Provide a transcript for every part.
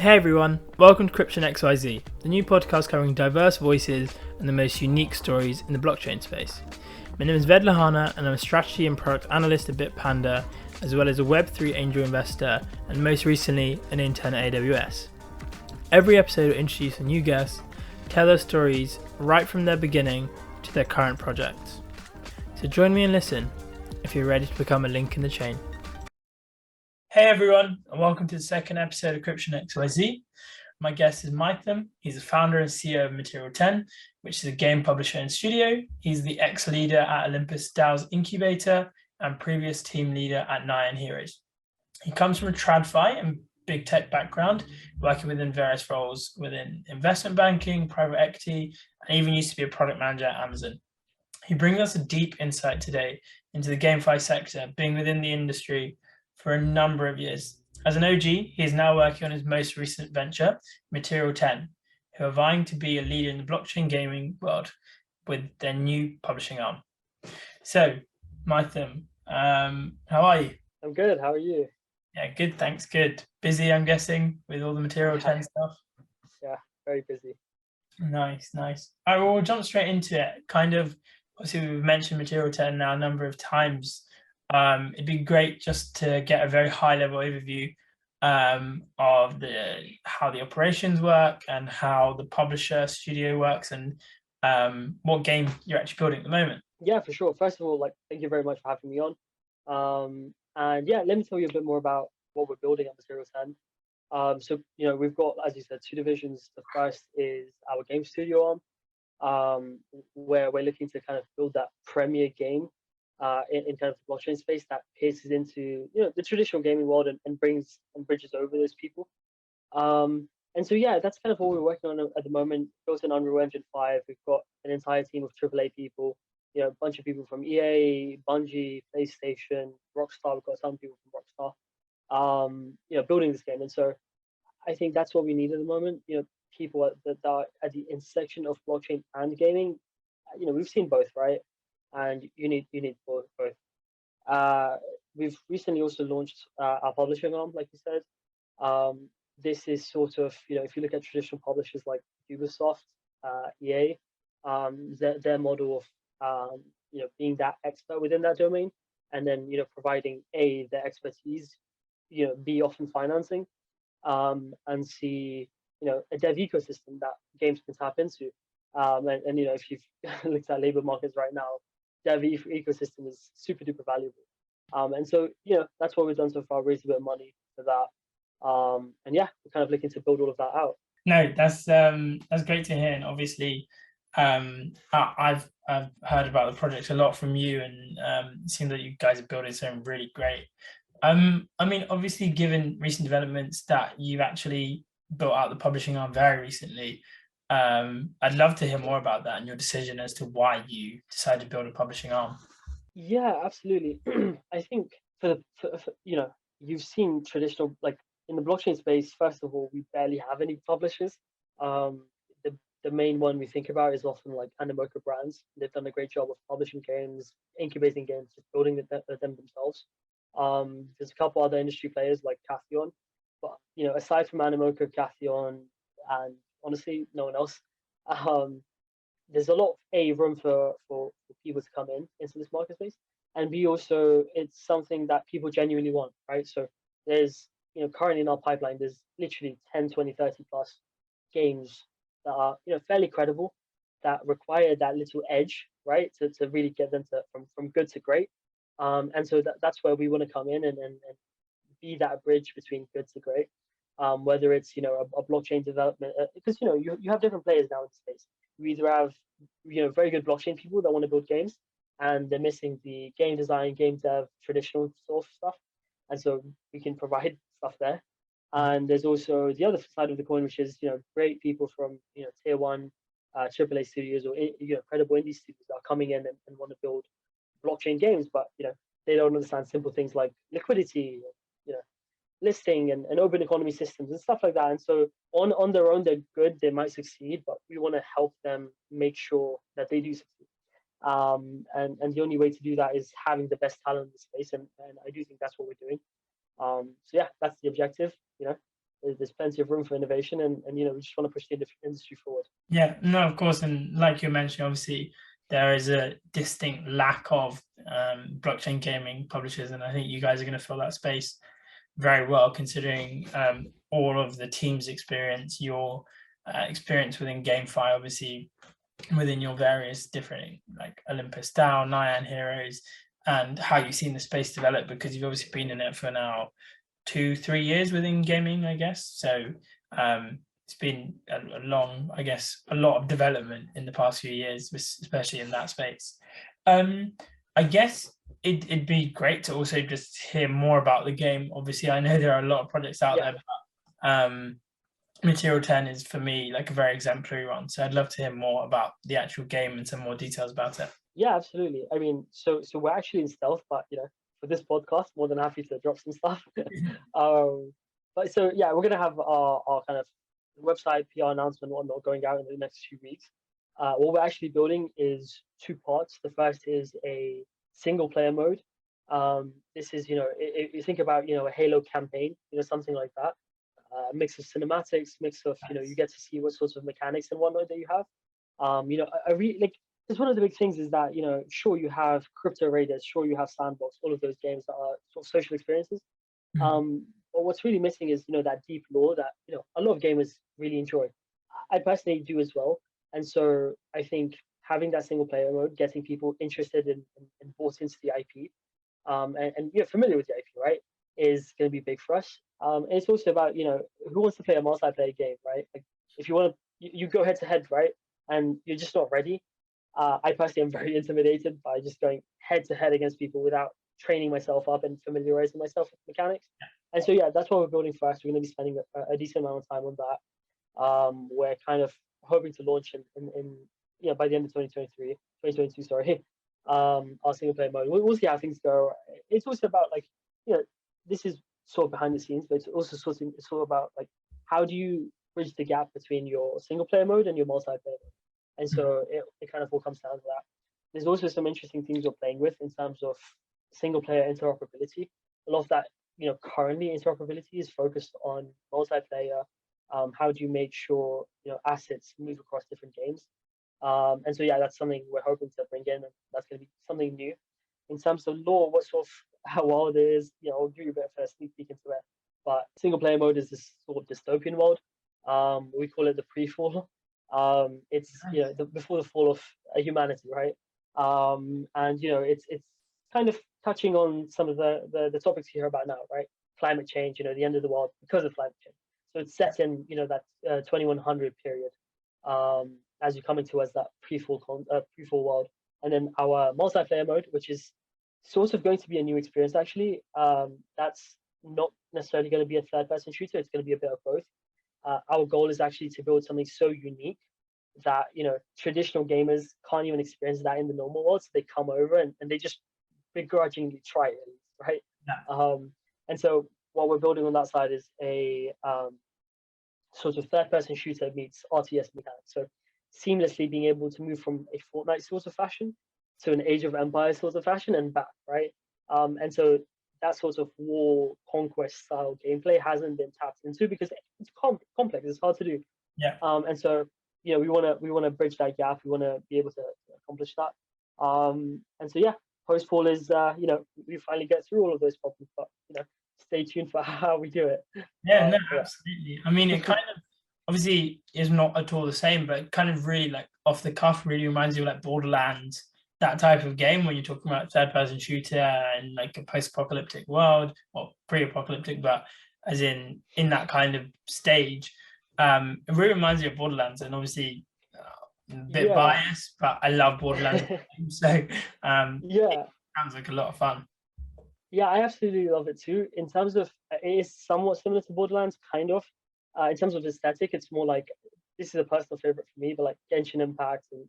Hey everyone, welcome to cryptionxyz, the new podcast covering diverse voices and the most unique stories in the blockchain space. My name is Ved Luhana and I'm a strategy and product analyst at Bitpanda, as well as a Web3 angel investor and most recently an intern at AWS. Every episode will introduce a new guest, tell their stories right from their beginning to their current projects. So join me and listen if you're ready to become a link in the chain. Hey everyone, and welcome to the second episode of cryptionxyz. My guest is Maitham. He's the founder and CEO of Material10, which is a game publisher and studio. He's the ex-leader at Olypus DAO's incubator and previous team leader at Nyan. He comes from a tradfi and big tech background, working within various roles within investment banking, private equity, and even used to be a product manager at Amazon. He brings us a deep insight today into the gamefi sector, being within the industry for a number of years. As an OG, he is now working on his most recent venture, Material10, who are vying to be a leader in the blockchain gaming world with their new publishing arm. So, Maitham, how are you? I'm good. How are you? Yeah, good, thanks. Good. Busy, I'm guessing, with all the Material10 stuff. Yeah, very busy. Nice. All right, well, we'll jump straight into it. Obviously, we've mentioned Material10 now a number of times. It'd be great just to get a very high-level overview of how the operations work and how the publisher studio works and what game you're actually building at the moment. Yeah, for sure. First of all, thank you very much for having me on. And yeah, let me tell you a bit more about what we're building at Material10. So we've got, as you said, two divisions. The first is our game studio arm, where we're looking to kind of build that premier game in kind of the blockchain space that pierces into the traditional gaming world and brings and bridges over those people. And so yeah, that's kind of what we're working on at the moment. Built in Unreal Engine 5. We've got an entire team of AAA people, a bunch of people from EA, Bungie, PlayStation, Rockstar. We've got some people from Rockstar, building this game. And so I think that's what we need at the moment. People that are at the intersection of blockchain and gaming. We've seen both, right? And you need both. We've recently also launched our publishing arm, like you said. This is sort of, if you look at traditional publishers like Ubisoft, EA, their model of being that expert within that domain, and then providing their expertise, B, often financing, and C, a dev ecosystem that games can tap into. And if you've looked at labor markets right now, dev ecosystem is super duper valuable. And so that's what we've done so far, raised a bit of money for that. And yeah, we're kind of looking to build all of that out. No, that's great to hear. And obviously, I've heard about the project a lot from you, and it seems that you guys are building something really great. I mean, obviously, given recent developments that you've actually built out the publishing arm very recently, I'd love to hear more about that and your decision as to why you decided to build a publishing arm. Yeah, absolutely. I think for you've seen traditional, like in the blockchain space. First of all, we barely have any publishers. The main one we think about is often like Animoca Brands. They've done a great job of publishing games, incubating games, just building them themselves. There's a couple other industry players like Cathion, but aside from Animoca, Cathion, and honestly, no one else. There's a lot of room for people to come into this market space, and B, also it's something that people genuinely want, right? So there's currently in our pipeline there's literally 10, 20, 30 plus games that are fairly credible, that require that little edge, right, to really get them from good to great. And so that's where we want to come in and be that bridge between good to great. Whether it's a blockchain development, because you have different players now in the space. You either have very good blockchain people that want to build games, and they're missing the game design, game dev, traditional sort of stuff, and so we can provide stuff there. And there's also the other side of the coin, which is great people from tier one AAA studios or credible indie studios that are coming in and want to build blockchain games, but they don't understand simple things like liquidity, listing and open economy systems and stuff like that. And so on their own, they're good, they might succeed, but we want to help them make sure that they do succeed. And the only way to do that is having the best talent in the space, and I do think that's what we're doing. So yeah, that's the objective. there's plenty of room for innovation, and we just want to push the industry forward. Yeah, no, of course, and like you mentioned, obviously there is a distinct lack of blockchain gaming publishers, and I think you guys are going to fill that space very well, considering all of the team's experience, your experience within gamefi, obviously within your various different like Olypus DAO, Nyan Heroes, and how you've seen the space develop, because you've obviously been in it for now 2-3 years within gaming, I guess. So it's been a long, I guess, a lot of development in the past few years, especially in that space. I guess it'd be great to also just hear more about the game. Obviously, I know there are a lot of projects out there, but Material10 is, for me, like a very exemplary one. So I'd love to hear more about the actual game and some more details about it. Yeah, absolutely. I mean, so we're actually in stealth, but for this podcast, more than happy to drop some stuff. But so yeah, we're gonna have our kind of website PR announcement and whatnot going out in the next few weeks. What we're actually building is two parts. The first is a single player mode. This is, if you think about, a Halo campaign, something like that. Mix of cinematics, mix of, you get to see what sorts of mechanics and whatnot that you have. I really like, because one of the big things is that, sure, you have Crypto Raiders, sure, you have Sandbox, all of those games that are sort of social experiences. But what's really missing is, that deep lore that, a lot of gamers really enjoy. I personally do as well. And so I think having that single player mode, getting people interested and bought into the IP, and you're familiar with the IP, right, is going to be big for us. And it's also about, who wants to play a multiplayer game, right? Like, if you want to, you go head to head, right? And you're just not ready. I personally am very intimidated by just going head to head against people without training myself up and familiarizing myself with mechanics. And so, yeah, that's what we're building first. We're going to be spending a decent amount of time on that. We're kind of hoping to launch in by the end of 2022, sorry, our single player mode. We'll see how things go. It's also about like, this is sort of behind the scenes, but it's also sort of about like, how do you bridge the gap between your single player mode and your multiplayer mode? And so it kind of all comes down to that. There's also some interesting things we're playing with in terms of single player interoperability. A lot of that, currently interoperability is focused on multiplayer. How do you make sure, assets move across different games? And so, yeah, that's something we're hoping to bring in, and that's going to be something new. In terms of lore, what sort of how wild it is, I'll give you a bit of a sneak peek into it. But single player mode is this sort of dystopian world. We call it the pre-fall. It's before the fall of humanity, right? And it's kind of touching on some of the topics you hear about now, right? Climate change, the end of the world because of climate change. So it's set in that 2100 period, as you come into as that pre-fall world. And then our multiplayer mode, which is sort of going to be a new experience actually. That's not necessarily going to be a third-person shooter. It's going to be a bit of both. Our goal is actually to build something so unique that traditional gamers can't even experience that in the normal world. So they come over and they just begrudgingly try it, right? Yeah. And so what we're building on that side is a sort of third-person shooter meets RTS mechanics. So seamlessly being able to move from a Fortnite sort of fashion to an Age of Empires sort of fashion and back, right? And so that sort of war conquest style gameplay hasn't been tapped into because it's complex. It's hard to do. Yeah. And so we want to bridge that gap. We want to be able to accomplish that. And so yeah, post-fall is we finally get through all of those problems, but stay tuned for how we do it. Yeah, no, absolutely. I mean, it kind of obviously is not at all the same, but kind of really like off the cuff really reminds you of like Borderlands, that type of game when you're talking about third-person shooter and like a post-apocalyptic world, or pre-apocalyptic, but as in that kind of stage. It really reminds me of Borderlands, and obviously a bit biased, but I love Borderlands. So it sounds like a lot of fun. Yeah, I absolutely love it too. In terms of, it is somewhat similar to Borderlands, kind of. In terms of aesthetic, it's more like, this is a personal favorite for me, but like Genshin Impact and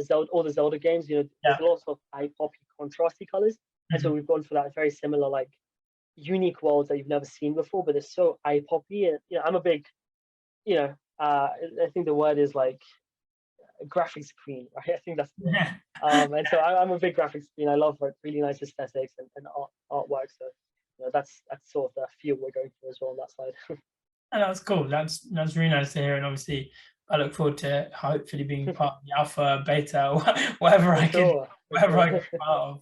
Zelda, all the Zelda games, there's lots of eye poppy, contrasty colors, and so we've gone for that very similar, like unique worlds that you've never seen before, but it's so eye poppy. And I'm a big, I think the word is like graphics queen, right? I think that's and so I'm a big graphics queen. I love like really nice aesthetics and artwork. So that's sort of the field we're going for as well on that side. And that's cool. That's really nice to hear. And obviously, I look forward to hopefully being part of the alpha, beta, or whatever For sure. whatever I get part of.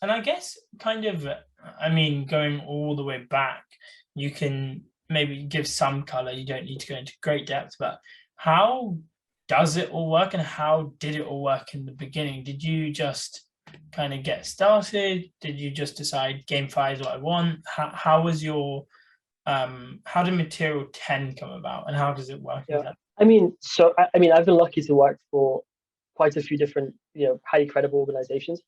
And I guess kind of, I mean, going all the way back, you can maybe give some color. You don't need to go into great depth, but how does it all work, and how did it all work in the beginning? Did you just kind of get started? Did you just decide gamefi is what I want? How was your how did Material10 come about, and how does it work? Yeah, I mean, so I mean, I've been lucky to work for quite a few different, highly credible organizations.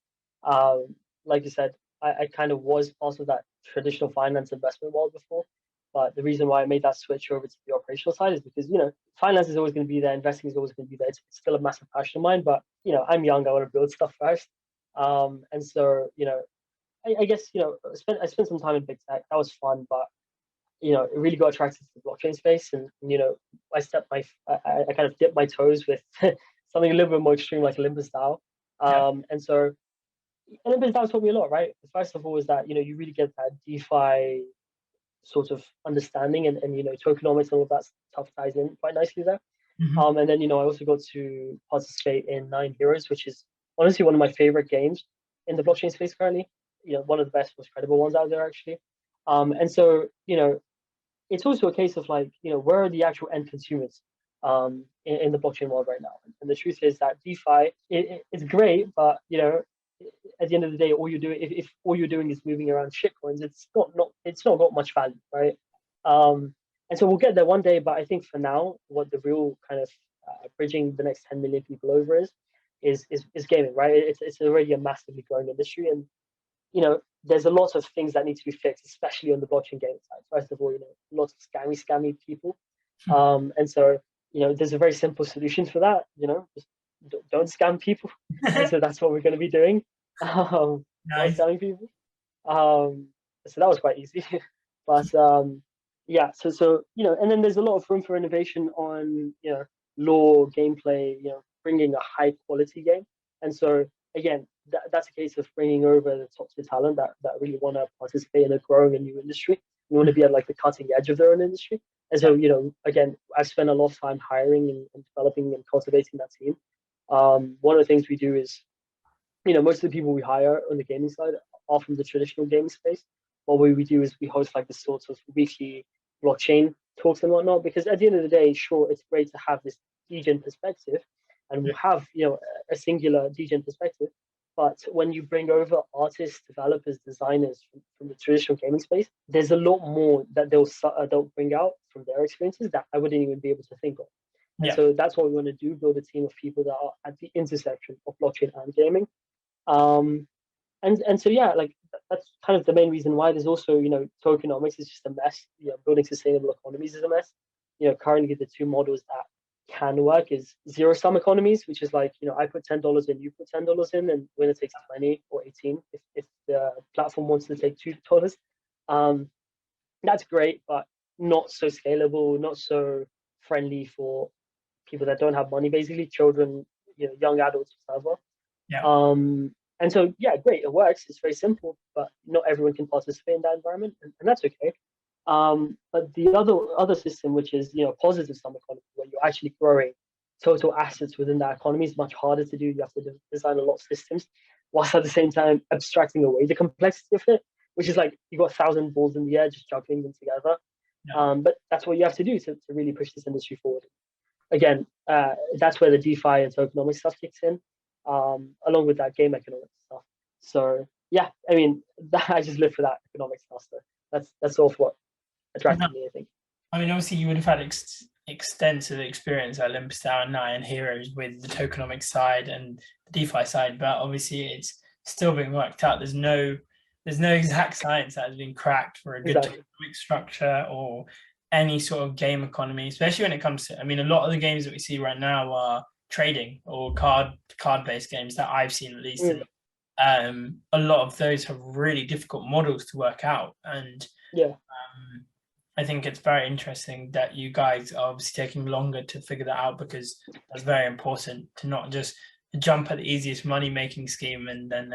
Like you said, I kind of was part of that traditional finance investment world before, but the reason why I made that switch over to the operational side is because finance is always going to be there, investing is always going to be there. It's still a massive passion of mine, but I'm young, I want to build stuff first. And so I guess I spent some time in big tech. That was fun, but it really got attracted to the blockchain space, and I kind of dipped my toes with something a little bit more extreme like Olypus DAO. And so Olympus DAO taught me a lot, right? First of all, is that you really get that DeFi sort of understanding, and tokenomics and all of that stuff ties in quite nicely there. And then I also got to participate in Nine Heroes, which is honestly one of my favorite games in the blockchain space currently. One of the best, most credible ones out there actually. And so it's also a case of like, where are the actual end consumers in the blockchain world right now? And the truth is that DeFi it's great, but at the end of the day, all you're doing, if all you're doing is moving around shitcoins, it's not got much value, right? And so we'll get there one day, but I think for now, what the real kind of bridging the next 10 million people over is gaming, right? It's already a massively growing industry, and there's a lot of things that need to be fixed, especially on the blockchain gaming side. First of all, lots of scammy people. And so, there's a very simple solution for that, just don't scam people. And so that's what we're going to be doing. Not scamming people. So that was quite easy. But yeah, so and then there's a lot of room for innovation on, law, gameplay, bringing a high quality game. And so again, that's a case of bringing over the top tier talent that really want to participate in a growing and new industry. We want to be at like the cutting edge of their own industry. And so, again, I've spent a lot of time hiring and developing and cultivating that team. One of the things we do is, most of the people we hire on the gaming side are from the traditional gaming space. What we do is we host like this sort of weekly blockchain talks and whatnot, because at the end of the day, sure, it's great to have this degen perspective, and we'll have, a singular degen perspective. But when you bring over artists, developers, designers from the traditional gaming space, there's a lot more that they'll bring out from their experiences that I wouldn't even be able to think of. And so that's what we want to do, build a team of people that are at the intersection of blockchain and gaming. And so, yeah, like that's kind of the main reason why. There's also, tokenomics is just a mess. Building sustainable economies is a mess. Currently the two models that can work is zero-sum economies, which is like, I put $10 in, you put $10 in, and winner takes 20 or 18 if the platform wants to take $2. That's great, but not so scalable, not so friendly for people that don't have money, basically children, young adults, whatever. And so, yeah, great, it works. It's very simple, but not everyone can participate in that environment, and that's okay. But the other system, which is positive sum economy, where you're actually growing total assets within that economy, is much harder to do. You have to design a lot of systems, whilst at the same time abstracting away the complexity of it, which is like you got 1,000 balls in the air, just juggling them together. But that's what you have to do to really push this industry forward. Again, that's where the DeFi and tokenomics stuff kicks in, along with that game economics stuff. So yeah, I mean, I just live for that economics stuff. So that's all what attracted me, I think. I mean, obviously, you would have had extensive experience at Olypus DAO and Nyan Heroes with the tokenomics side and the DeFi side, but obviously, it's still being worked out. There's no exact science that has been cracked for a good tokenomics structure or any sort of game economy, especially when it comes to. I mean, a lot of the games that we see right now are trading or card-based games that I've seen, at least. And a lot of those have really difficult models to work out, and I think it's very interesting that you guys are obviously taking longer to figure that out, because that's very important to not just jump at the easiest money-making scheme and then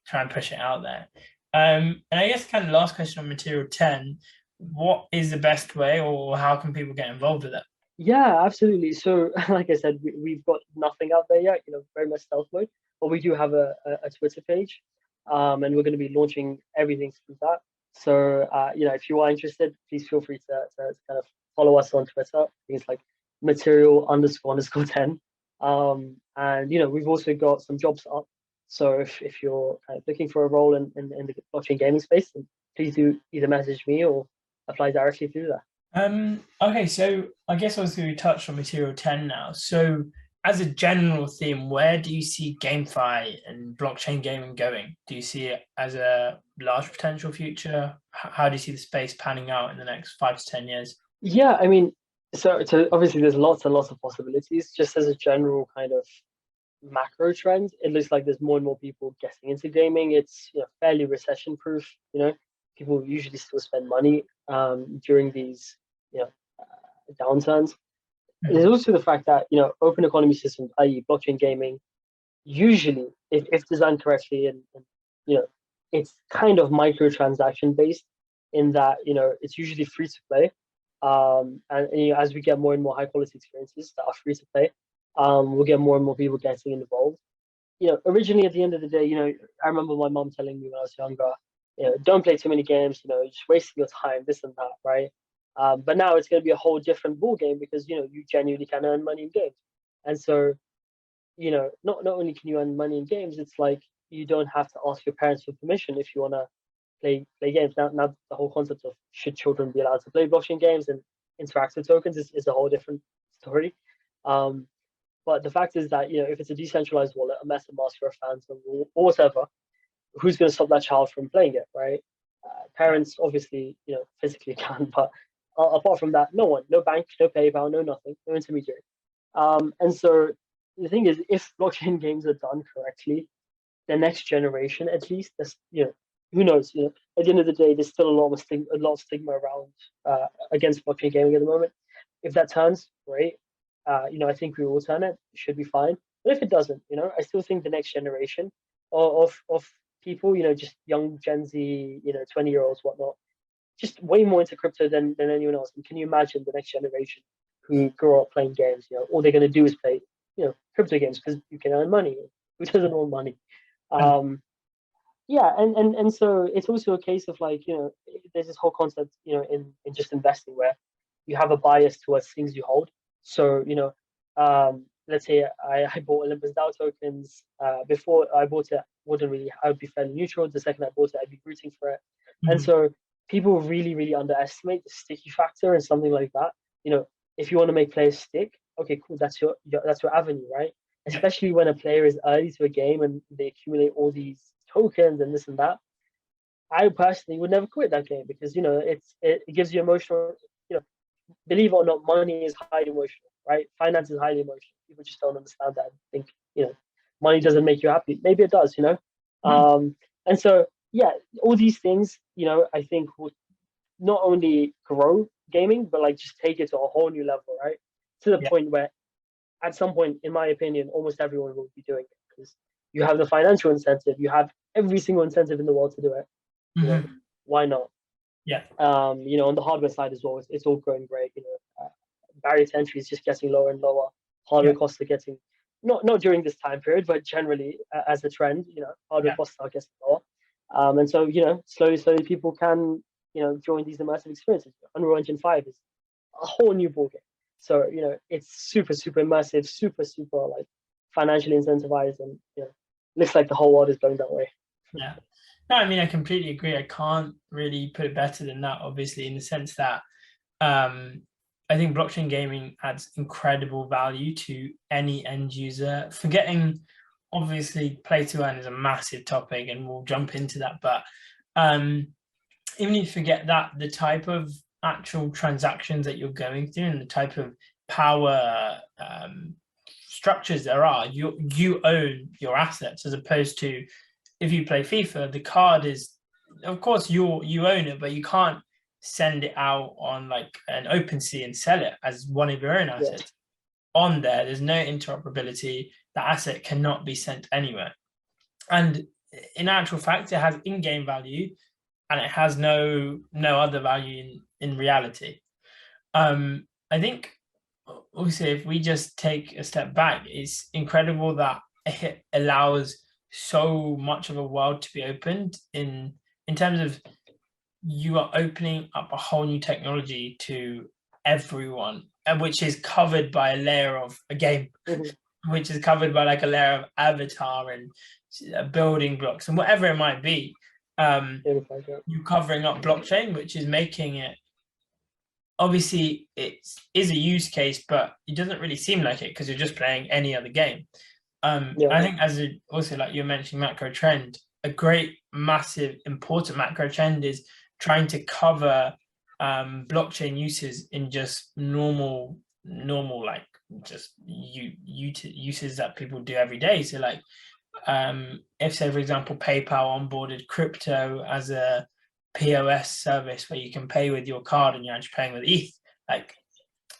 try and push it out there. And I guess kind of last question on Material 10, what is the best way or how can people get involved with it? Yeah, absolutely. So, like I said, we've got nothing out there yet, very much stealth mode, but we do have a Twitter page, and we're going to be launching everything through that. So, if you are interested, please feel free to kind of follow us on Twitter. I think it's like material__10. And, we've also got some jobs up. So if you're kind of looking for a role in the blockchain gaming space, then please do either message me or apply directly through that. Okay, so I guess I was going to touch on Material 10 now. So as a general theme, where do you see GameFi and blockchain gaming going? Do you see it as a large potential future? How do you see the space panning out in the next 5 to 10 years? Yeah, I mean, so obviously there's lots and lots of possibilities. Just as a general kind of macro trend, it looks like there's more and more people getting into gaming. It's fairly recession proof. People usually still spend money during these downturns. There's Mhm. also the fact that open economy systems, i.e., blockchain gaming, usually if designed correctly and you know it's kind of microtransaction based in that it's usually free to play, and as we get more and more high quality experiences that are free to play, we'll get more and more people getting involved. Originally at the end of the day, I remember my mom telling me when I was younger, don't play too many games, you're just wasting your time, this and that, right? But now it's going to be a whole different ball game because you genuinely can earn money in games. And so not only can you earn money in games, it's like you don't have to ask your parents for permission if you want to play games. Now the whole concept of should children be allowed to play blockchain games and interact with tokens is a whole different story. Um, but the fact is that if it's a decentralized wallet, a MetaMask or a Phantom or whatever, who's going to stop that child from playing it, right? Yeah. Parents obviously physically can, but apart from that, no one, no bank, no PayPal, no nothing, no intermediary. And so the thing is, if blockchain games are done correctly, the next generation, at least, that's who knows? At the end of the day, there's still a lot of stigma around against blockchain gaming at the moment. If that turns, great. I think we will turn it. It should be fine. But if it doesn't, I still think the next generation of people, just young Gen Z, 20-year-olds, whatnot, just way more into crypto than anyone else. And can you imagine the next generation who grow up playing games? All they're going to do is play, crypto games because you can earn money. Who doesn't want money? And Um, yeah, and so it's also a case of like, there's this whole concept, in just investing where you have a bias towards things you hold. So, let's say I bought Olympus DAO tokens. Before I bought it, I would be fairly neutral. The second I bought it, I'd be rooting for it. And mhm. so people really, really underestimate the sticky factor and something like that. If you want to make players stick, okay, cool, that's your avenue, right? Yeah. Especially when a player is early to a game and they accumulate all these tokens and this and that. I personally would never quit that game because it gives you emotional. You know, believe it or not, money is highly emotional, right? Finance is highly emotional. People just don't understand that. I think money doesn't make you happy. Maybe it does, Mhm. and so yeah, all these things, I think would not only grow gaming, but like just take it to a whole new level, right? To the Yeah. point where, at some point, in my opinion, almost everyone will be doing it because you have the financial incentive, you have every single incentive in the world to do it. You know, Mhm. why not? Yeah. On the hardware side as well, it's all growing great. Barrier to entry is just getting lower and lower. Hardware Yeah. costs are getting not during this time period, but generally as a trend, hardware Yeah. costs are getting lower. And so slowly people can join these immersive experiences. Unreal Engine 5 is a whole new ballgame. So it's super super immersive, super super like financially incentivized, and looks like the whole world is going that way. Yeah. No, I mean, I completely agree. I can't really put it better than that, obviously, in the sense that um, I think blockchain gaming adds incredible value to any end user. Forgetting, obviously, play to earn is a massive topic, and we'll jump into that. But um, even if you forget that, the type of actual transactions that you're going through and the type of power structures there are, you own your assets as opposed to if you play FIFA, the card is, of course, you own it, but you can't send it out on like an OpenSea and sell it as one of your own Yeah, assets. On there, there's no interoperability. The asset cannot be sent anywhere. And in actual fact, it has in-game value, and it has no other value in reality. I think also, if we just take a step back, it's incredible that it allows so much of a world to be opened in terms of you are opening up a whole new technology to everyone, which is covered by a layer of a game, which is covered by like a layer of avatar and building blocks and whatever it might be. You're covering up blockchain, which is making it, obviously it is a use case, but it doesn't really seem like it because you're just playing any other game. I think also like you're mentioning macro trend, a great, massive, important macro trend is trying to cover blockchain uses in just normal like just uses that people do every day. So like if, say, for example, PayPal onboarded crypto as a POS service where you can pay with your card and you're actually paying with ETH, like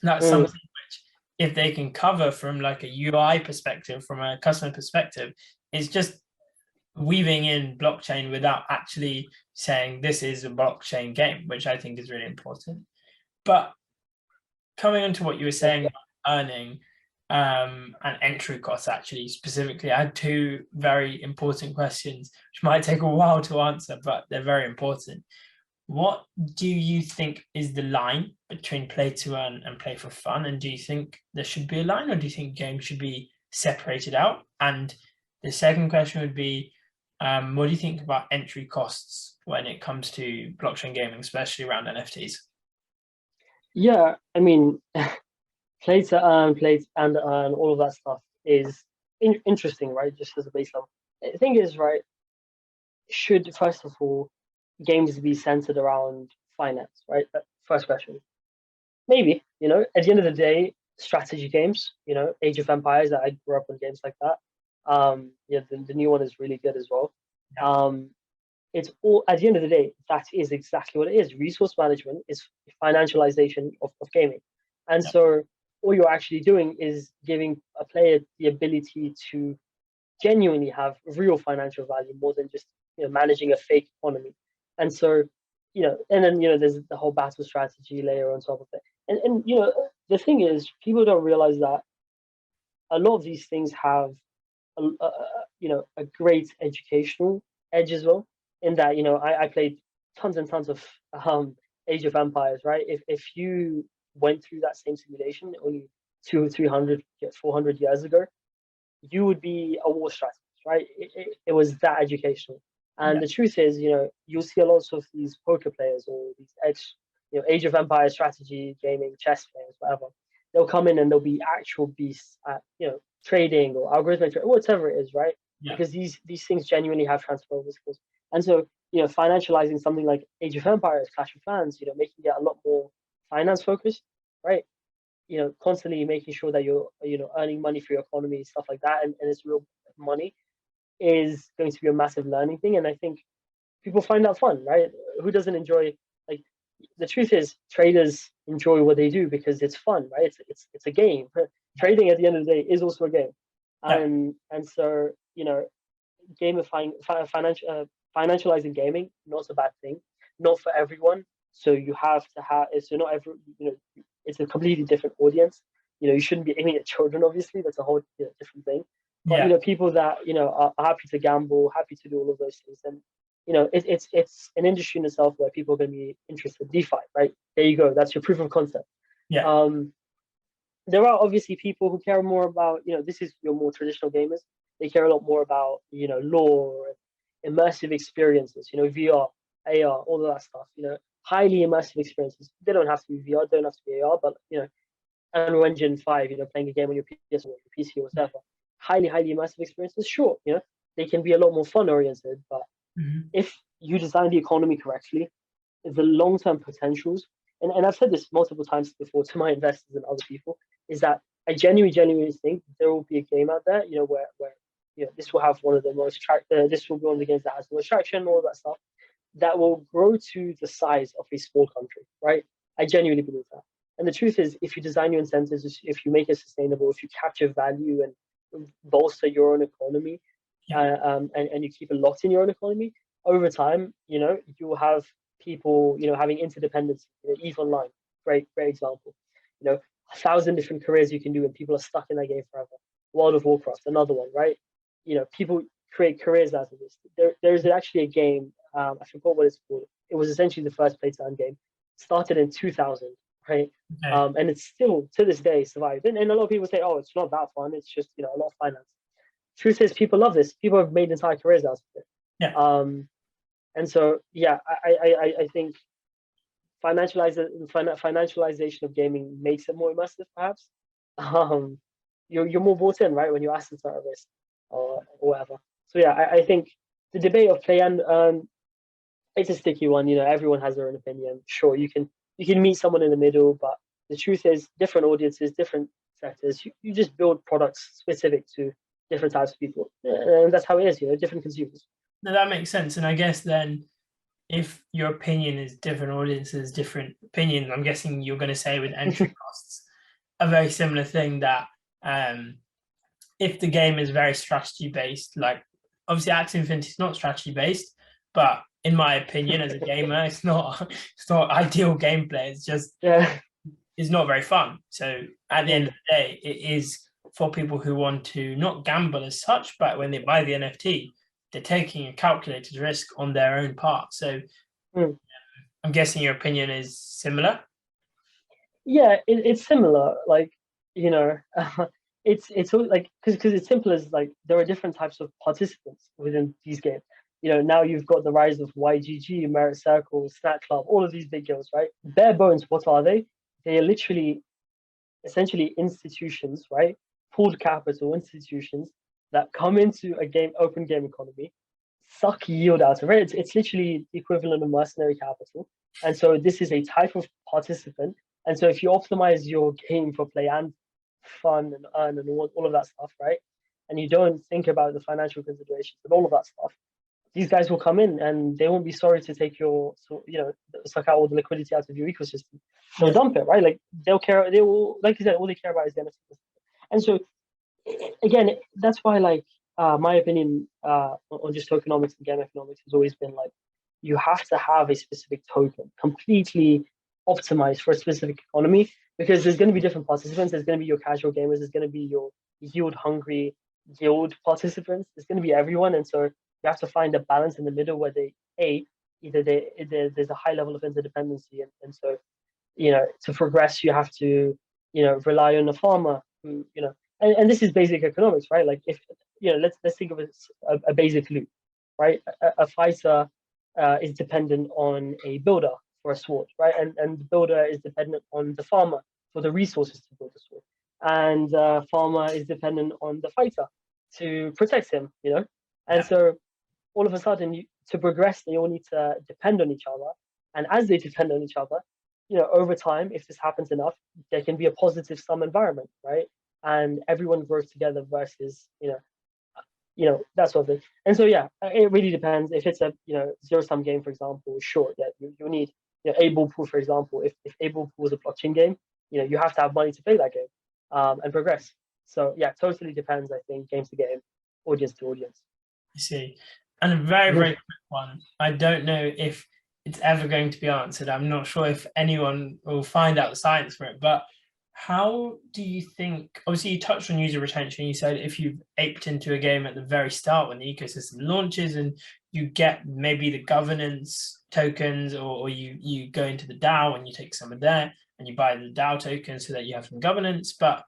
that's something which, if they can cover from like a UI perspective, from a customer perspective, it's just weaving in blockchain without actually saying this is a blockchain game, which I think is really important. But coming on to what you were saying about earning and entry costs, actually, specifically, I had two very important questions, which might take a while to answer, but they're very important. What do you think is the line between play to earn and play for fun? And do you think there should be a line, or do you think games should be separated out? And the second question would be, what do you think about entry costs when it comes to blockchain gaming, especially around NFTs? Yeah, I mean, play to earn, play and earn, all of that stuff is interesting, right? Just as a baseline. The thing is, right, should, first of all, games be centered around finance, right? First question. Maybe, at the end of the day, strategy games, Age of Empires, I grew up on games like that. The new one is really good as well. It's all, at the end of the day, that is exactly what it is. Resource management is financialization of gaming. And so all you're actually doing is giving a player the ability to genuinely have real financial value more than just managing a fake economy. And so and then there's the whole battle strategy layer on top of it. And the thing is, people don't realize that a lot of these things have a great educational edge as well, in that I played tons and tons of Age of Empires, right? If you went through that same simulation only 200, 300, 400 years ago, you would be a war strategist, right? It was that educational. And the truth is, you'll see a lot of these poker players or these Age of Empires strategy gaming chess players, whatever. They'll come in and they'll be actual beasts at trading or algorithmic trading, whatever it is, right? Because these things genuinely have transferable skills. And so financializing something like Age of Empires, Clash of Clans, making it a lot more finance focused, right? Constantly making sure that you're earning money for your economy, stuff like that, and it's real money, is going to be a massive learning thing. And I think people find that fun, right? Who doesn't enjoy, like, the truth is traders enjoy what they do because it's fun, right? It's a game. Trading at the end of the day is also a game. And so gamifying financializing gaming, not a bad thing, not for everyone. So you have to have, so not every, it's a completely different audience. You shouldn't be aiming at children, obviously. That's a whole different thing. But people that are happy to gamble, happy to do all of those things, and it's an industry in itself where people are going to be interested. DeFi, right? There you go. That's your proof of concept. There are obviously people who care more about, this is your more traditional gamers. They care a lot more about lore, immersive experiences. VR, AR, all of that stuff. Highly immersive experiences. They don't have to be VR, don't have to be AR, but Unreal Engine 5, playing a game on your PS or your PC or whatever. Highly immersive experiences. Sure, they can be a lot more fun oriented, but if you design the economy correctly, the long-term potentials, and I've said this multiple times before to my investors and other people, is that I genuinely think there will be a game out there, where this will have one of the most this will be one of the games that has the most traction, all that stuff, that will grow to the size of a small country, right? I genuinely believe that. And the truth is, if you design your incentives, if you make it sustainable, if you capture value and bolster your own economy, and you keep a lot in your own economy, over time, you'll have people, having interdependence. EVE Online, great example. 1,000 different careers you can do, and people are stuck in that game forever. World of Warcraft, another one, right? People create careers out of this. There's actually a game, I forgot what it's called. It was essentially the first play to earn game. Started in 2000, right? Okay. And it's still to this day survived. And a lot of people say, oh, it's not that fun. It's just a lot of finance. Truth is, people love this. People have made entire careers out of it. Yeah. And so, yeah, I think financialization of gaming makes it more immersive, perhaps. You're more bought in, right, when your assets are at risk or whatever. So yeah, I think the debate of play and earn, it's a sticky one. Everyone has their own opinion. Sure, you can meet someone in the middle, but the truth is, different audiences, different sectors. You just build products specific to different types of people, and that's how it is. Different consumers. No, that makes sense. And I guess then, if your opinion is different audiences, different opinions, I'm guessing you're going to say with entry costs a very similar thing, that if the game is very strategy based, like obviously Axie Infinity is not strategy based, but in my opinion, as a gamer, it's not ideal gameplay. It's just it's not very fun. So at the end of the day, it is for people who want to not gamble as such, but when they buy the NFT, they're taking a calculated risk on their own part. So I'm guessing your opinion is similar. Yeah, it's similar. Like, it's like, because it's simple as, like, there are different types of participants within these games. Now you've got the rise of YGG, Merit Circle, Snack Club, all of these big girls, right? Bare bones, what are they? They are literally, essentially, institutions, right? Pooled capital institutions that come into a open game economy, suck yield out of it. It's literally the equivalent of mercenary capital. And so this is a type of participant. And so if you optimize your game for play and fun and earn and all of that stuff, right? And you don't think about the financial considerations and all of that stuff, these guys will come in and they won't be sorry to take suck out all the liquidity out of your ecosystem. They'll dump it, right? Like, they will, like you said, all they care about is the NFT. And so, again, that's why, like, my opinion on just tokenomics and game economics has always been, like, you have to have a specific token completely optimized for a specific economy, because there's going to be different participants. There's going to be your casual gamers. There's going to be your yield hungry guild participants. There's going to be everyone. And so you have to find a balance in the middle where there's a high level of interdependency. And so, to progress, you have to, rely on a farmer who, and this is basic economics, right? Like, if, let's think of it as a basic loop, right? A fighter is dependent on a builder for a sword, right? And the builder is dependent on the farmer for the resources to build the sword. And the farmer is dependent on the fighter to protect him, And so all of a sudden, to progress, they all need to depend on each other. And as they depend on each other, over time, if this happens enough, there can be a positive sum environment, right? And everyone grows together versus, that sort of thing. And so, yeah, it really depends. If it's a, zero-sum game, for example, sure, yeah, you need, a ball pool, for example. If a ball pool is a blockchain game, you have to have money to play that game and progress. So, yeah, totally depends, I think, game to game, audience to audience. I see. And a very, very quick one. I don't know if it's ever going to be answered. I'm not sure if anyone will find out the science for it, but how do you think, obviously you touched on user retention. You said if you've aped into a game at the very start when the ecosystem launches and you get maybe the governance tokens, or you go into the DAO and you take some of there and you buy the DAO tokens so that you have some governance. But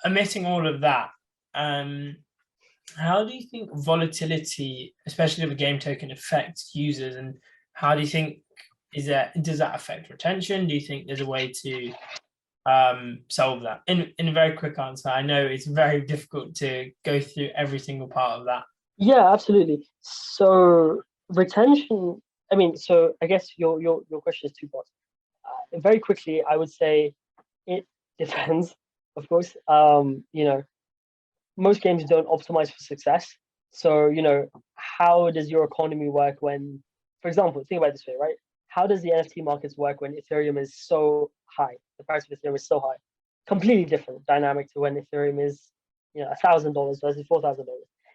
omitting all of that, how do you think volatility, especially of a game token, affects users, and how do you think does that affect retention? Do you think there's a way to solve that? In a very quick answer, I know it's very difficult to go through every single part of that. Yeah, absolutely. So retention, so I guess your question is two parts. Very quickly, I would say it depends, of course. Most games don't optimize for success. So, how does your economy work when, for example, think about it this way, right? How does the NFT markets work when Ethereum is so high? The price of Ethereum is so high. Completely different dynamic to when Ethereum is, $1,000 versus $4,000.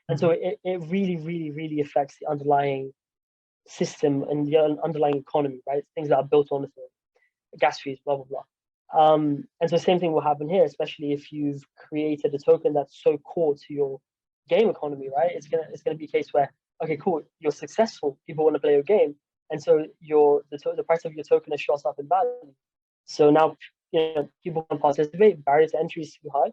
And so it really, really, really affects the underlying system and the underlying economy, right? Things that are built on the gas fees, blah, blah, blah. And so same thing will happen here, especially if you've created a token that's so core to your game economy, right? It's gonna be a case where, okay, cool, you're successful, people want to play your game, and so the price of your token has shot up in value. So now people can participate. Barrier to entry is too high.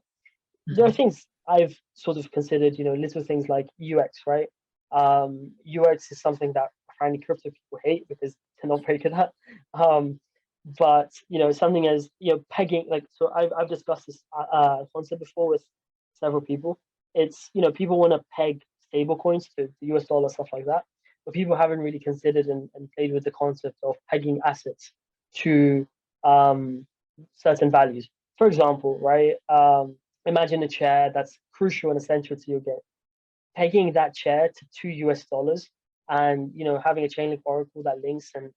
There are things I've sort of considered, little things like UX, right? UX is something that apparently crypto people hate because they're not very good at. But something as pegging, like, so I've discussed this concept before with several people. It's people want to peg stable coins to the US dollar, stuff like that, but people haven't really considered and played with the concept of pegging assets to certain values. For example, right? Imagine a chair that's crucial and essential to your game. Pegging that chair to $2 and having a chain link oracle that links and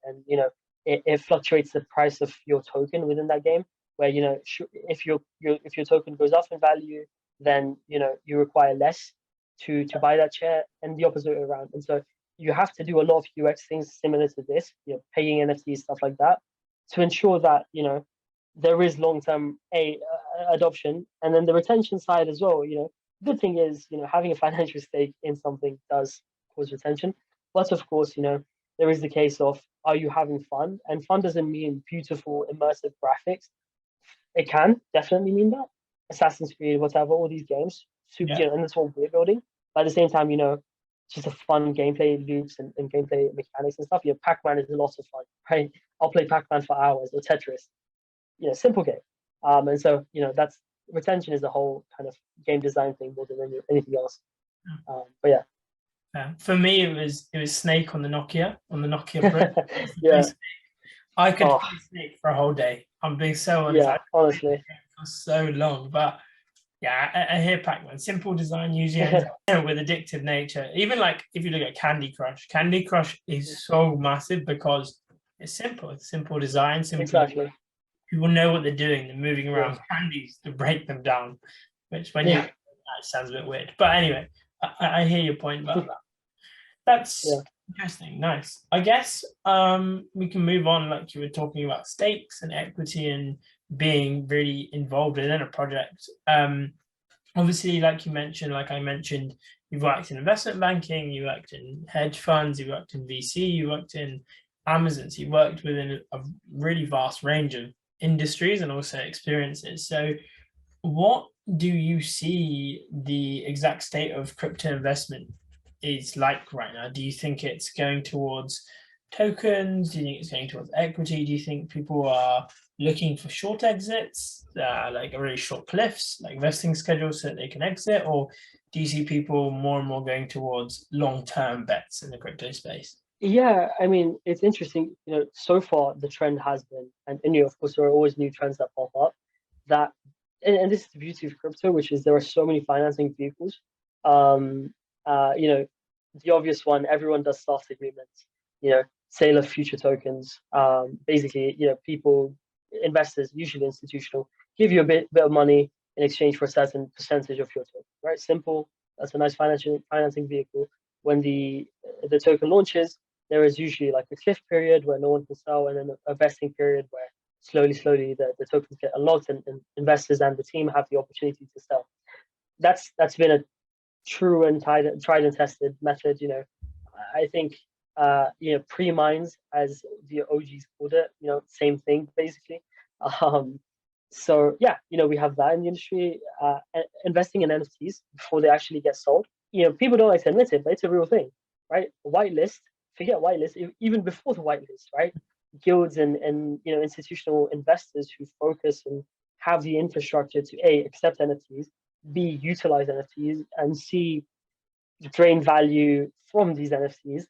it fluctuates the price of your token within that game, where if your token goes up in value, then you require less to buy that chair, and the opposite way around. And so you have to do a lot of UX things similar to this, paying NFTs, stuff like that, to ensure that there is long-term adoption, and then the retention side as well. Good thing is having a financial stake in something does cause retention, but of course there is the case of, are you having fun? And fun doesn't mean beautiful immersive graphics. It can definitely mean that. Assassin's Creed, whatever, all these games, super, and that's what we're building. But at the same time, just a fun gameplay loops and gameplay mechanics and stuff. Pac-Man is a lot of fun, right? I'll play Pac-Man for hours, or Tetris. Simple game. And so that's retention is a whole kind of game design thing more than anything else. But yeah. For me, it was Snake on the Nokia brick. Yeah. I could play Snake for a whole day. I'm being so honest. Yeah, honestly. For so long, but yeah, I hear Pac-Man. Simple design usually ends up with addictive nature. Even like if you look at Candy Crush is so massive because it's simple. It's simple design. Simple. Exactly. People know what they're doing. They're moving around candies to break them down, which when that sounds a bit weird. But anyway, I hear your point about that. That's interesting. Nice. I guess we can move on. Like you were talking about stakes and equity and being really involved in a project. Obviously, like you mentioned, like I mentioned, you've worked in investment banking, you worked in hedge funds, you worked in VC, you worked in Amazon. So you worked within a really vast range of industries and also experiences. So what do you see the exact state of crypto investment is like right now? Do you think it's going towards tokens? Do you think it's going towards equity? Do you think people are looking for short exits, like a really short cliffs, like vesting schedules so that they can exit? Or do you see people more and more going towards long-term bets in the crypto space? Yeah, I mean, it's interesting. So far the trend has been, and of course there are always new trends that pop up. That, and this is the beauty of crypto, which is there are so many financing vehicles. The obvious one, everyone does soft agreements. Sale of future tokens. Basically, people, investors, usually institutional, give you a bit of money in exchange for a certain percentage of your token. Right? Simple. That's a nice financing vehicle. When the token launches, there is usually like a cliff period where no one can sell, and then a vesting period where slowly the tokens get unlocked and investors and the team have the opportunity to sell. That's been a true and tried and tested method. I think pre-mines, as the OGs called it, same thing basically. So yeah, we have that in the industry. Investing in NFTs before they actually get sold. People don't like to admit it, but it's a real thing, right? Whitelist, forget whitelist, even before the whitelist, right? Guilds and institutional investors who focus and have the infrastructure to accept NFTs, B, utilize NFTs, and C, drain value from these NFTs,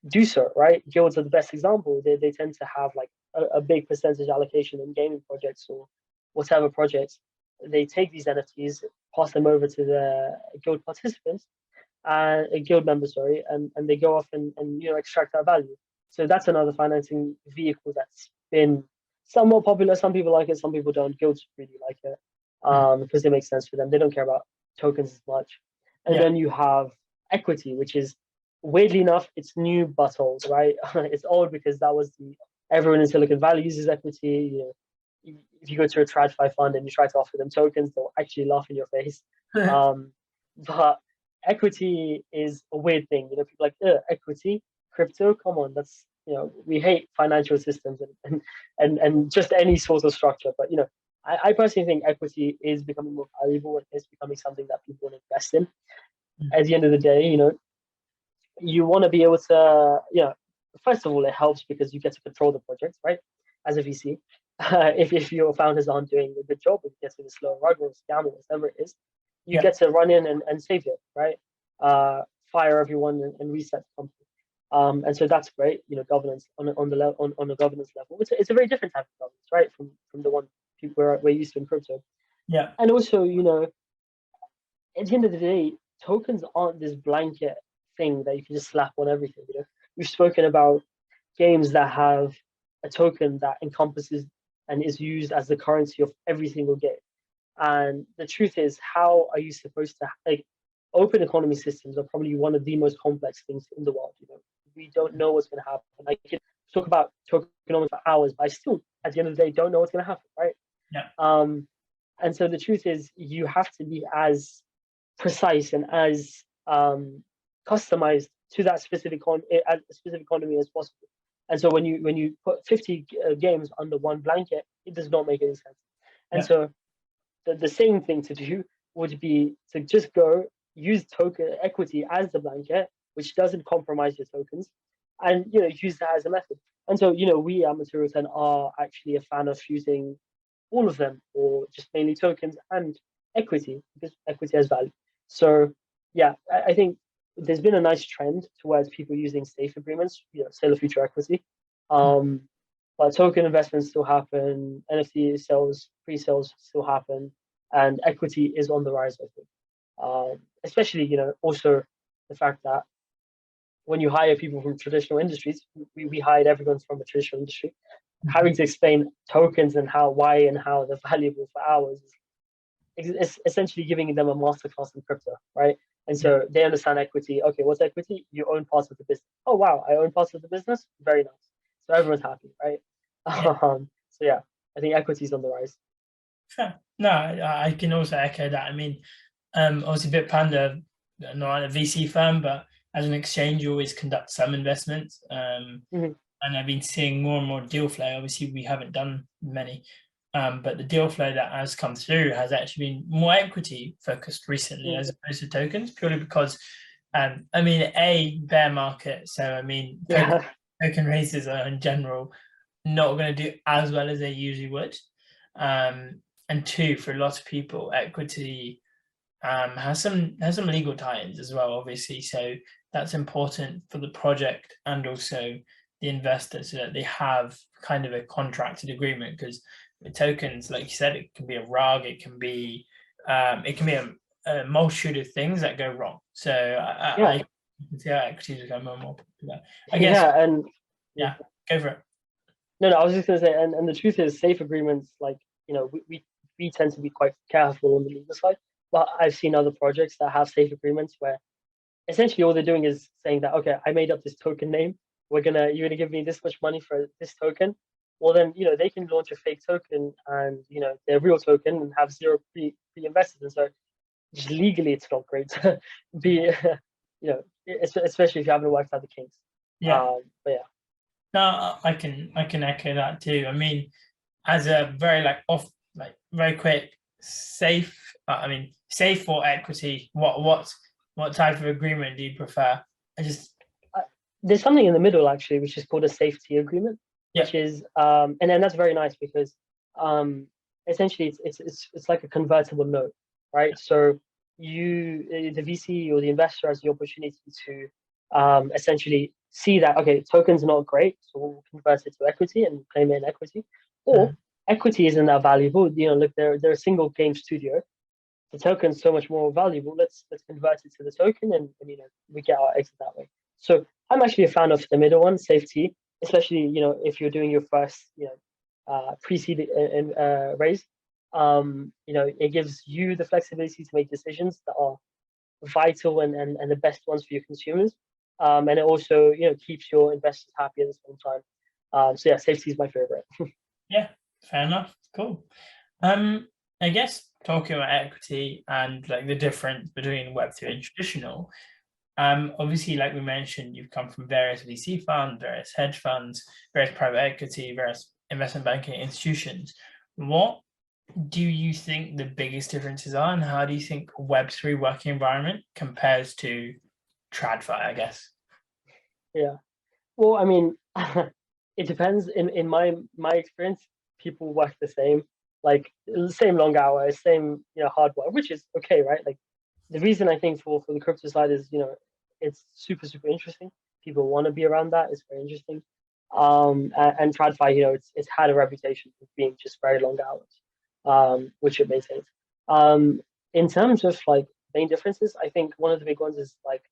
do so, right? Guilds are the best example. They tend to have like a big percentage allocation in gaming projects or whatever projects. They take these NFTs, pass them over to the guild participants, guild members, sorry, and they go off and extract that value. So that's another financing vehicle that's been somewhat popular. Some people like it, some people don't. Guilds really like it because it makes sense for them. They don't care about tokens as much. And then you have equity, which is weirdly enough, it's new but old, right? It's old because that was everyone in Silicon Valley uses equity. If you go to a tradfi fund and you try to offer them tokens, they'll actually laugh in your face. But equity is a weird thing. People like equity, crypto. Come on, that's we hate financial systems and just any sort of structure. But I personally think equity is becoming more valuable and it's becoming something that people want to invest in. At the end of the day, you want to be able to, first of all, it helps because you get to control the project, right? As a VC, if your founders aren't doing a good job, if you get to the slow run or scam or whatever it is, you get to run in and save it, right? Fire everyone and reset the company. And so that's great, governance on a governance level. It's a very different type of governance, right? From the one we're used to in crypto. Yeah. And also, at the end of the day, tokens aren't this blanket thing that you can just slap on everything. We've spoken about games that have a token that encompasses and is used as the currency of every single game. And the truth is, how are you supposed to open economy systems are probably one of the most complex things in the world. We don't know what's going to happen. I could talk about tokenomics for hours, but I still, at the end of the day, don't know what's going to happen, right? Yeah. And so the truth is, you have to be as precise and as customized to that specific economy as possible. And so when you put 50 games under one blanket, it does not make any sense. And so the same thing to do would be to just go use token equity as the blanket, which doesn't compromise your tokens, and use that as a method. And so we at Material10 are actually a fan of using all of them, or just mainly tokens and equity, because equity has value. So yeah, I think there's been a nice trend towards people using safe agreements, sale of future equity. But token investments still happen, NFT sales, pre-sales still happen, and equity is on the rise, I think. Especially, also the fact that when you hire people from traditional industries, we hired everyone from a traditional industry, having to explain tokens and why and how they're valuable for hours is essentially giving them a masterclass in crypto, right? And so they understand equity. Okay, what's equity? You own parts of the business. Oh wow, I own parts of the business. Very nice. So everyone's happy, right? So yeah, I think equity is on the rise. Sure. No, I can also echo that. I mean, obviously Bitpanda, not a VC firm, but as an exchange, you always conduct some investments. And I've been seeing more and more deal flow. Obviously, we haven't done many, but the deal flow that has come through has actually been more equity focused recently as opposed to tokens, purely because, bear market. So, token raises are in general not going to do as well as they usually would. And two, for a lot of people, equity has some legal tie-ins as well, obviously. So that's important for the project and also the investor, so that they have kind of a contracted agreement. Because with tokens, like you said, it can be a rug, it can be a multitude of things that go wrong. So I can see how equities become more and more popular. I guess. Yeah, go for it. No, I was just going to say, and the truth is, safe agreements, we tend to be quite careful on the legal side, but I've seen other projects that have safe agreements where essentially all they're doing is saying that, okay, I made up this token name. You're gonna give me this much money for this token. Well, then they can launch a fake token and their real token and have zero pre-invested. And so just legally, it's not great to be, especially if you haven't worked out the kinks. Yeah. But yeah. No, I can echo that too. I mean, as a very very quick, safe. Safe or equity. What type of agreement do you prefer? There's something in the middle actually, which is called a safety agreement, which is and then that's very nice because essentially it's like a convertible note, right? So the VC or the investor has the opportunity to essentially see that, okay, tokens are not great, so we'll convert it to equity and claim it in equity, or equity isn't that valuable. Look, they're a single game studio. The token's so much more valuable. Let's convert it to the token, and we get our exit that way. So I'm actually a fan of the middle one, safety, especially if you're doing your first pre-seed raise. It gives you the flexibility to make decisions that are vital and the best ones for your consumers. And it also, keeps your investors happy at the same time. So yeah, safety is my favorite. Yeah, fair enough. Cool. I guess talking about equity and like the difference between Web3 and traditional, obviously, like we mentioned, you've come from various VC funds, various hedge funds, various private equity, various investment banking institutions. What do you think the biggest differences are, and how do you think Web3 working environment compares to tradfi, I guess? Yeah. Well, I mean, it depends. In my experience, people work the same, like same long hours, same hard work, which is okay, right? Like the reason I think for the crypto side is it's super interesting. People want to be around that. It's very interesting. And TradFi, it's had a reputation of being just very long hours, which it maintains. In terms of like main differences, I think one of the big ones is like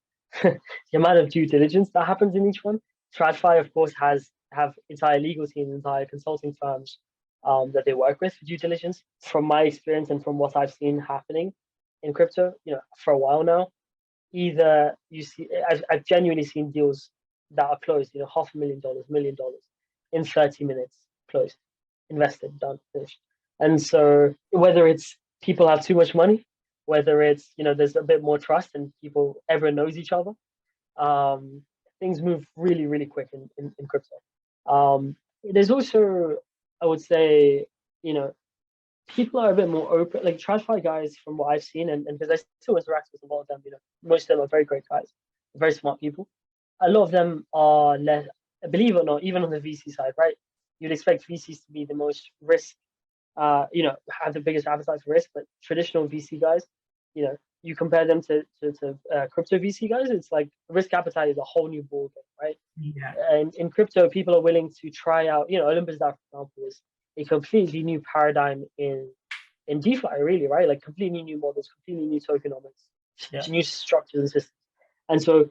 the amount of due diligence that happens in each one. TradFi, of course, have entire legal teams, entire consulting firms that they work with for due diligence. From my experience and from what I've seen happening in crypto, for a while now, either you see, I've genuinely seen deals that are closed, $500,000, $1 million in 30 minutes, closed, invested, done, finished. And so whether it's people have too much money, whether it's there's a bit more trust and people everyone knows each other, things move really quick in crypto. There's also, I would say, people are a bit more open. Like TradFi guys, from what I've seen, and because I still interact with a lot of them, most of them are very great guys, very smart people. A lot of them are less, believe it or not, even on the VC side, right? You'd expect VCs to be the most risk, have the biggest appetite for risk, but traditional VC guys, you compare them to crypto VC guys, it's like risk appetite is a whole new ballgame, right? Yeah. And in crypto, people are willing to try out, Olympus DAO, for example, is a completely new paradigm in DeFi, really, right? Like completely new models, completely new tokenomics, new structures and systems. And so,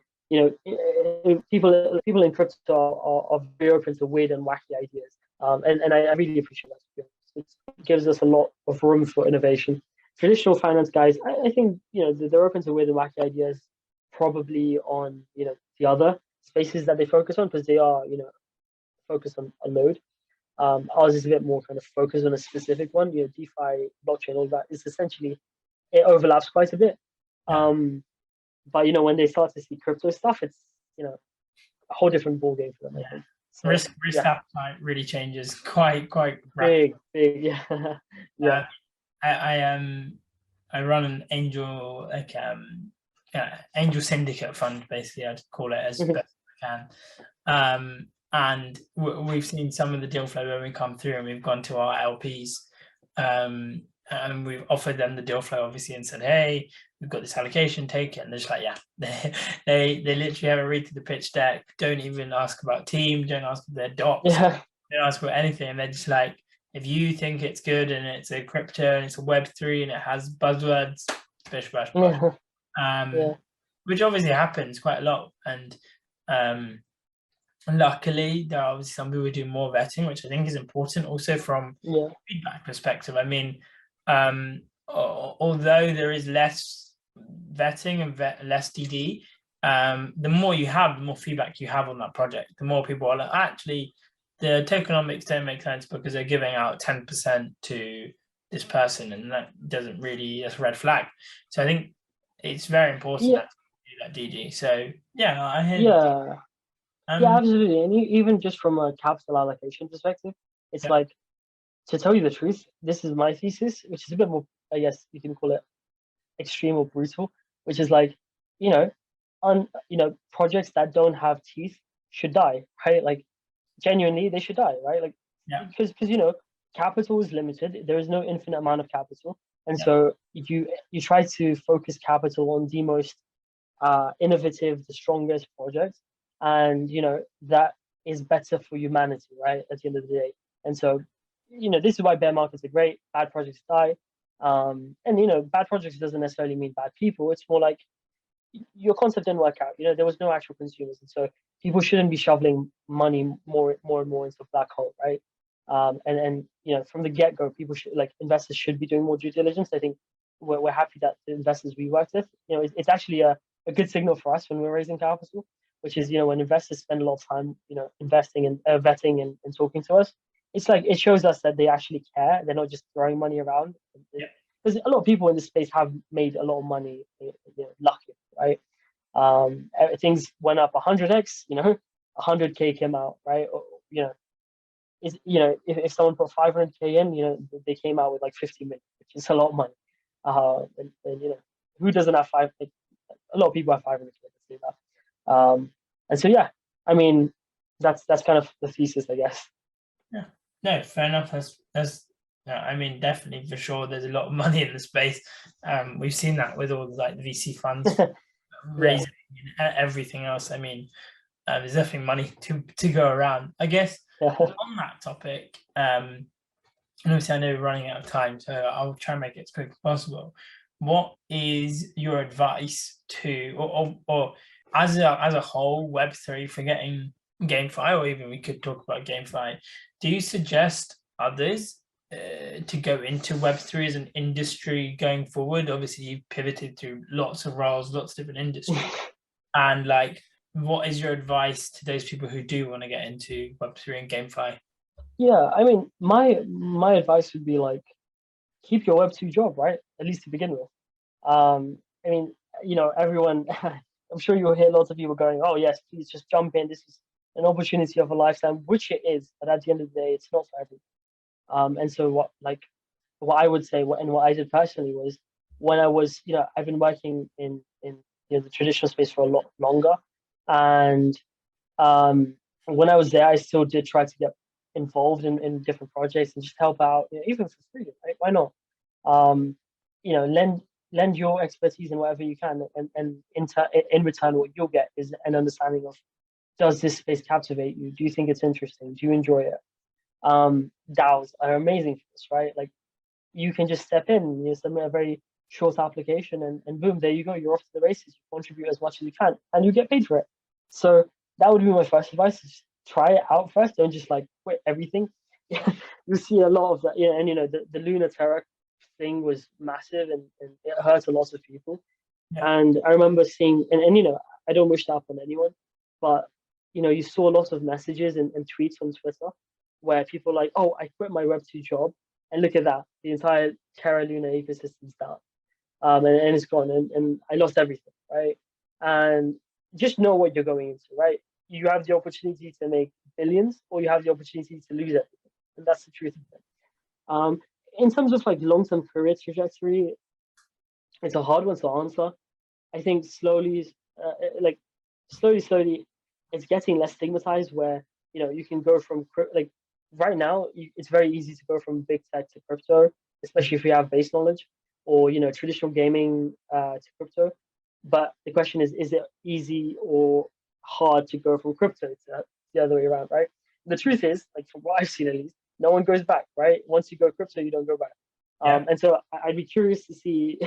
people in crypto are very open to weird and wacky ideas. And I really appreciate that. It gives us a lot of room for innovation. Traditional finance guys, I think, they're open to weird and wacky ideas, probably on, the other spaces that they focus on, because they are, focused on a load. Ours is a bit more kind of focused on a specific one. DeFi, blockchain, all that is essentially, it overlaps quite a bit. But when they start to see crypto stuff, it's a whole different ballgame for them. I think. So, risk appetite really changes quite rapidly. Big, yeah, yeah. I run an angel angel syndicate fund, basically. I'd call it as best I can. And we've seen some of the deal flow when we come through, and we've gone to our LPs, and we've offered them the deal flow, obviously, and said, "Hey, we've got this allocation, take it." And they're just like, "Yeah." They literally have a read through the pitch deck, don't even ask about team, don't ask about their docs, don't ask about anything, and they're just like, "If you think it's good and it's a crypto and it's a Web3 and it has buzzwords, bish bash bosh." Which obviously happens quite a lot, and luckily, there are obviously some people who do more vetting, which I think is important also from feedback perspective. I mean, although there is less vetting and less DD, the more you have, the more feedback you have on that project. The more people are like, actually, the tokenomics don't make sense because they're giving out 10% to this person, and that doesn't really, that's a red flag. So I think it's very important that you do that DD. So yeah, I hear. Yeah, absolutely. And even just from a capital allocation perspective, it's like, to tell you the truth, this is my thesis, which is a bit more, I guess you can call it extreme or brutal, which is like, projects that don't have teeth should die, right? Like genuinely, they should die, right? Like, because capital is limited. There is no infinite amount of capital, and so you try to focus capital on the most innovative, the strongest projects, and that is better for humanity, right, at the end of the day. And so this is why bear markets are great. Bad projects die, and bad projects doesn't necessarily mean bad people. It's more like your concept didn't work out. There was no actual consumers, and so people shouldn't be shoveling money more and more into a black hole, right? And from the get-go, people should, like, investors should be doing more due diligence. I think we're happy that the investors we worked with, it's actually a good signal for us when we're raising capital, which is, when investors spend a lot of time, investing and vetting and talking to us, it's like it shows us that they actually care. They're not just throwing money around. Because a lot of people in this space have made a lot of money, lucky, right? Things went up 100x, 100K came out, right? Or, if someone put 500K in, they came out with like 50 million, which is a lot of money. And who doesn't have a lot of people have 500K, let's say that. And so, yeah, I mean, that's kind of the thesis, I guess. Yeah, no, fair enough. That's I mean, definitely for sure. There's a lot of money in the space. We've seen that with all like the VC funds raising everything else. I mean, there's definitely money to go around. I guess on that topic, and obviously I know we're running out of time, so I'll try and make it as quick as possible. What is your advice to, or as a whole, Web3, forgetting gamefi, or even we could talk about gamefi, do you suggest others to go into Web3 as an industry going forward? Obviously, you've pivoted through lots of roles, lots of different industries, and like, what is your advice to those people who do want to get into Web3 and gamefi? Yeah, I mean, my advice would be like, keep your Web2 job, right? At least to begin with. I mean, everyone, I'm sure you'll hear lots of people going, "Oh yes, please just jump in. This is an opportunity of a lifetime," which it is. But at the end of the day, it's not for everyone. And so what I would say, and what I did personally was, when I was, I've been working in the traditional space for a lot longer, and when I was there, I still did try to get involved in different projects and just help out, even for free, right? Why not? Lend your expertise in whatever you can, and in return, what you'll get is an understanding of, does this space captivate you? Do you think it's interesting? Do you enjoy it? DAOs are amazing for this, right? Like, you can just step in, submit a very short application, and boom, there you go. You're off to the races. You contribute as much as you can, and you get paid for it. So that would be my first advice: is try it out first. Don't just like quit everything. You see a lot of that, and the Luna Terra thing was massive, and it hurt a lot of people. And I remember seeing, and I don't wish that upon anyone, but you saw a lot of messages and tweets on Twitter where people are like, "Oh, I quit my Web2 job, and look at that, the entire Terra Luna ecosystem's down, and it's gone, and I lost everything, right?" And just know what you're going into, right? You have the opportunity to make billions, or you have the opportunity to lose everything, and that's the truth of it. In terms of like long-term career trajectory, it's a hard one to answer. I think slowly, slowly, it's getting less stigmatized. Where you can go from like right now, it's very easy to go from big tech to crypto, especially if you have base knowledge, or traditional gaming to crypto. But the question is it easy or hard to go from crypto to the other way around, right? The truth is, like from what I've seen at least, no one goes back, right? Once you go crypto, you don't go back. And so I'd be curious to see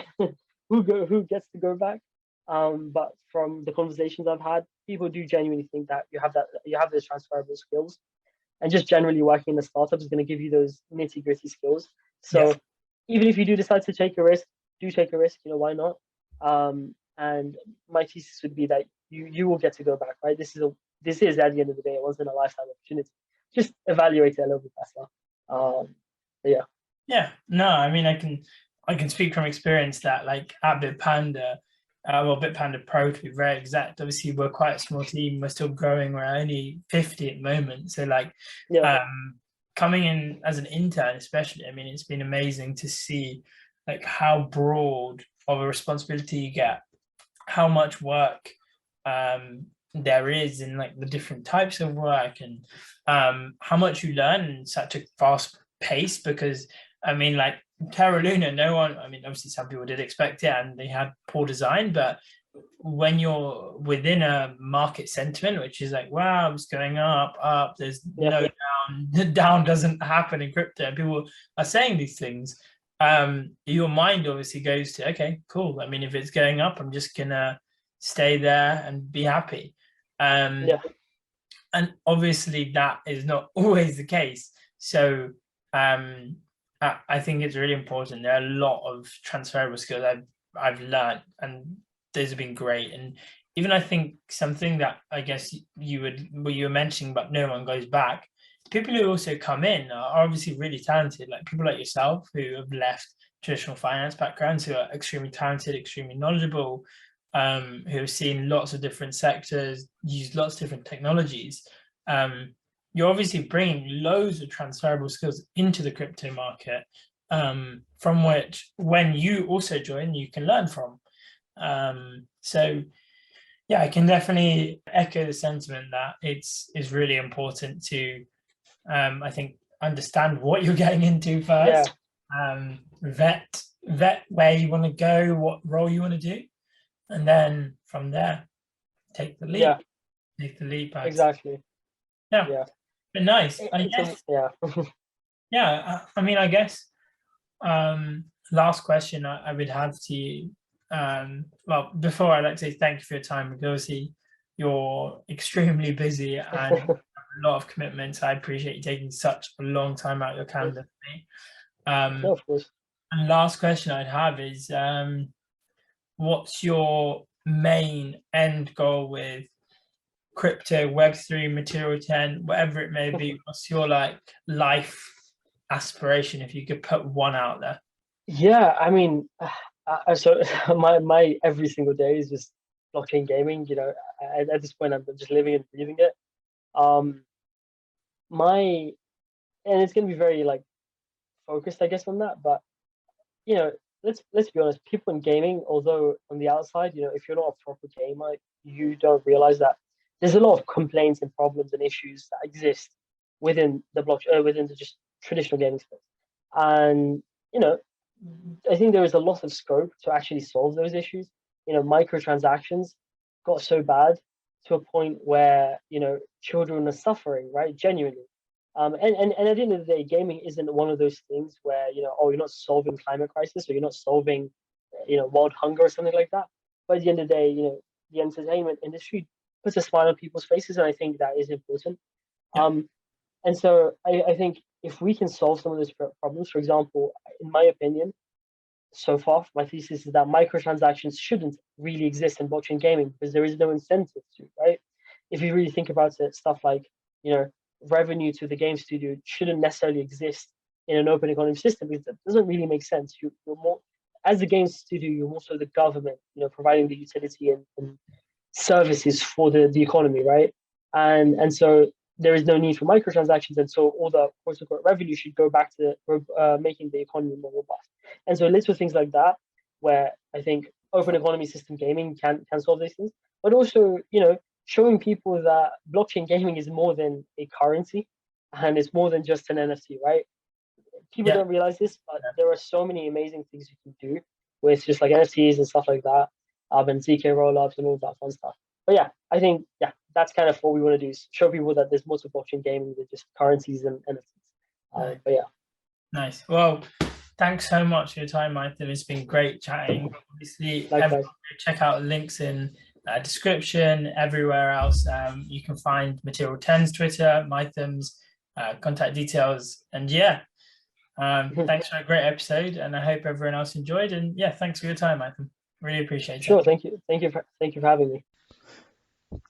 who gets to go back. But from the conversations I've had, people do genuinely think that you have those transferable skills, and just generally working in a startup is going to give you those nitty gritty skills. So even if you do decide to take a risk, do take a risk. Why not? And my thesis would be that you will get to go back, right? This is at the end of the day a once in a lifetime opportunity. Just evaluate it a little bit better. Yeah. Yeah. No, I mean, I can speak from experience that, like, at Bitpanda, Bitpanda Pro to be very exact. Obviously, we're quite a small team. We're still growing. We're only 50 at the moment. So, like, coming in as an intern, especially, I mean, it's been amazing to see like how broad of a responsibility you get, how much work there is in like the different types of work, and how much you learn in such a fast pace. Because I mean, like Terra Luna, no one, I mean, obviously some people did expect it and they had poor design, but when you're within a market sentiment, which is like, wow, it's going up, there's no down, the down doesn't happen in crypto, and people are saying these things, your mind obviously goes to, okay, cool. I mean, if it's going up, I'm just gonna stay there and be happy. And obviously that is not always the case. So I think it's really important. There are a lot of transferable skills I've learned, and those have been great. And even I think something that I guess what you were mentioning, but no one goes back. People who also come in are obviously really talented, like people like yourself who have left traditional finance backgrounds, who are extremely talented, extremely knowledgeable, who have seen lots of different sectors, used lots of different technologies. You're obviously bringing loads of transferable skills into the crypto market, from which when you also join, you can learn from. So yeah, I can definitely echo the sentiment that it's really important to, I think, understand what you're getting into first, vet where you want to go, what role you want to do, and then from there, take the leap. Yeah, take the leap. exactly. Yeah, Yeah, but nice. I guess. Yeah, I mean, I guess. Last question I would have to you. Well, before I'd like to say thank you for your time, because obviously you're extremely busy and have a lot of commitments. I appreciate you taking such a long time out of your calendar for me. No, of course. And last question I'd have is, what's your main end goal with crypto, Web3, Material10, whatever it may be? What's your like life aspiration if you could put one out there? Yeah, I mean, so my every single day is just blockchain gaming. You know, at this point, I'm just living and breathing it. Um, my and it's gonna be very like focused, I guess, on that. But you know, let's be honest, people in gaming, although on the outside, you know, if you're not a proper gamer, you don't realize that there's a lot of complaints and problems and issues that exist within the blockchain, within the just traditional gaming space. And you know, I think there is a lot of scope to actually solve those issues. You know, microtransactions got so bad to a point where, you know, children are suffering, right? Genuinely. And at the end of the day, gaming isn't one of those things where, you know, oh, you're not solving climate crisis or you're not solving, you know, world hunger or something like that. But at the end of the day, you know, the entertainment industry puts a smile on people's faces, and I think that is important. Yeah. And so I think if we can solve some of those problems, for example, in my opinion, so far, my thesis is that microtransactions shouldn't really exist in blockchain gaming because there is no incentive to, right? If you really think about it, stuff like, you know, revenue to the game studio shouldn't necessarily exist in an open economy system because that doesn't really make sense. You're more, as the game studio, you're more so the government, you know, providing the utility and services for the economy, right? And so there is no need for microtransactions, and so all the quote unquote revenue should go back to making the economy more robust. And so little things like that, where I think open economy system gaming can solve these things, but also, you know, showing people that blockchain gaming is more than a currency, and it's more than just an NFT, right? People don't realize this, but there are so many amazing things you can do with just like NFTs and stuff like that, and ZK rollups and all that fun stuff. But yeah, I think that's kind of what we want to do: is show people that there's more to blockchain gaming than just currencies and NFTs. But yeah, nice. Well, thanks so much for your time, Maitham. It's been great chatting. Obviously, likewise. check out links in description, everywhere else. You can find Material10's Twitter, Maitham's contact details, and yeah. Thanks for a great episode, and I hope everyone else enjoyed. And yeah, thanks for your time, Maitham. Really appreciate it. Sure, thank you for having me.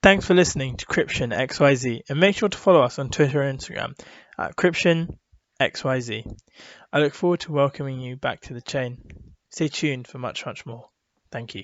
Thanks for listening to cryptionxyz, and make sure to follow us on Twitter and Instagram at cryptionxyz. I look forward to welcoming you back to the chain. Stay tuned for much, much more. Thank you.